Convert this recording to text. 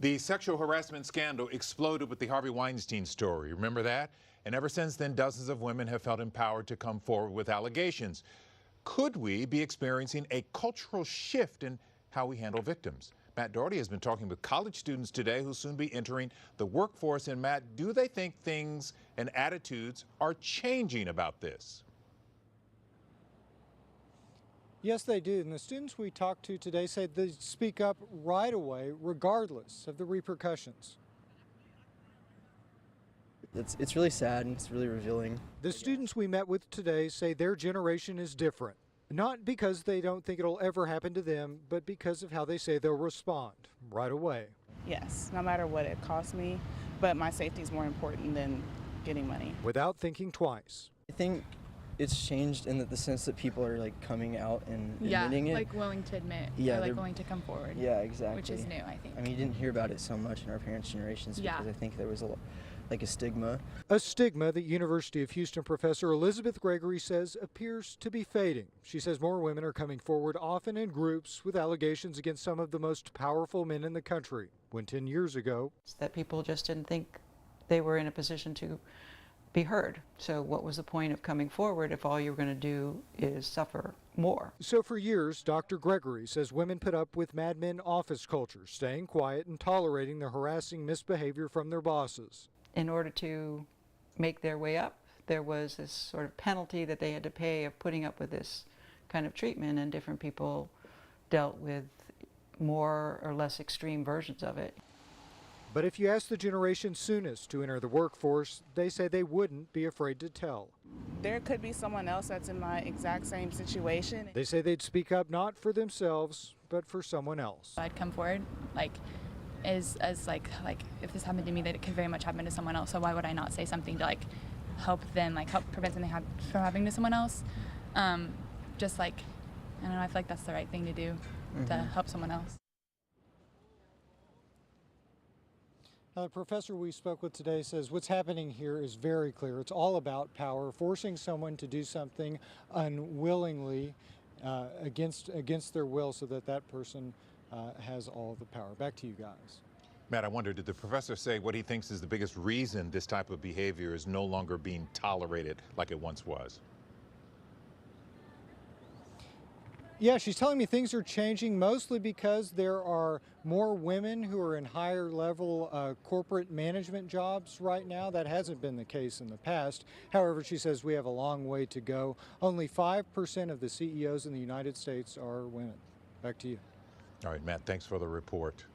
The sexual harassment scandal exploded with the Harvey Weinstein story. Remember that? And ever since then, dozens of women have felt empowered to come forward with allegations. Could we be experiencing a cultural shift in how we handle victims? Matt Doherty has been talking with college students today who'll soon be entering the workforce. And Matt, do they think things and attitudes are changing about this? Yes, they do. And the students we talked to today say they speak up right away, regardless of the repercussions. It's really sad and it's really revealing. The students we met with today say their generation is different. Not because they don't think it'll ever happen to them, but because of how they say they'll respond right away. Yes, no matter what it costs me, but my safety is more important than getting money. Without thinking twice. I think it's changed in the sense that people are like coming out and admitting it. Like willing to admit, yeah, or like willing to come forward. Yeah, exactly. Which is new, I think. I mean, you didn't hear about it so much in our parents' generations because I think there was a stigma. A stigma that University of Houston professor Elizabeth Gregory says appears to be fading. She says more women are coming forward, often in groups, with allegations against some of the most powerful men in the country, when 10 years ago, that people just didn't think they were in a position to be heard. So what was the point of coming forward if all you were going to do is suffer more? So for years, Dr. Gregory says women put up with madmen office culture, staying quiet and tolerating the harassing misbehavior from their bosses. In order to make their way up, there was this sort of penalty that they had to pay of putting up with this kind of treatment, and different people dealt with more or less extreme versions of it. But if you ask the generation soonest to enter the workforce, they say they wouldn't be afraid to tell. There could be someone else that's in my exact same situation. They say they'd speak up not for themselves, but for someone else. I'd come forward, as if this happened to me, that it could very much happen to someone else. So why would I not say something to help them, help prevent something from happening to someone else? I don't know, I feel like that's the right thing to do, to help someone else. Now, the professor we spoke with today says what's happening here is very clear. It's all about power, forcing someone to do something unwillingly against their will so that person has all of the power. Back to you guys. Matt, I wonder, did the professor say what he thinks is the biggest reason this type of behavior is no longer being tolerated like it once was? Yeah, she's telling me things are changing mostly because there are more women who are in higher level corporate management jobs right now. That hasn't been the case in the past. However, she says we have a long way to go. Only 5% of the CEOs in the United States are women. Back to you. All right, Matt, thanks for the report.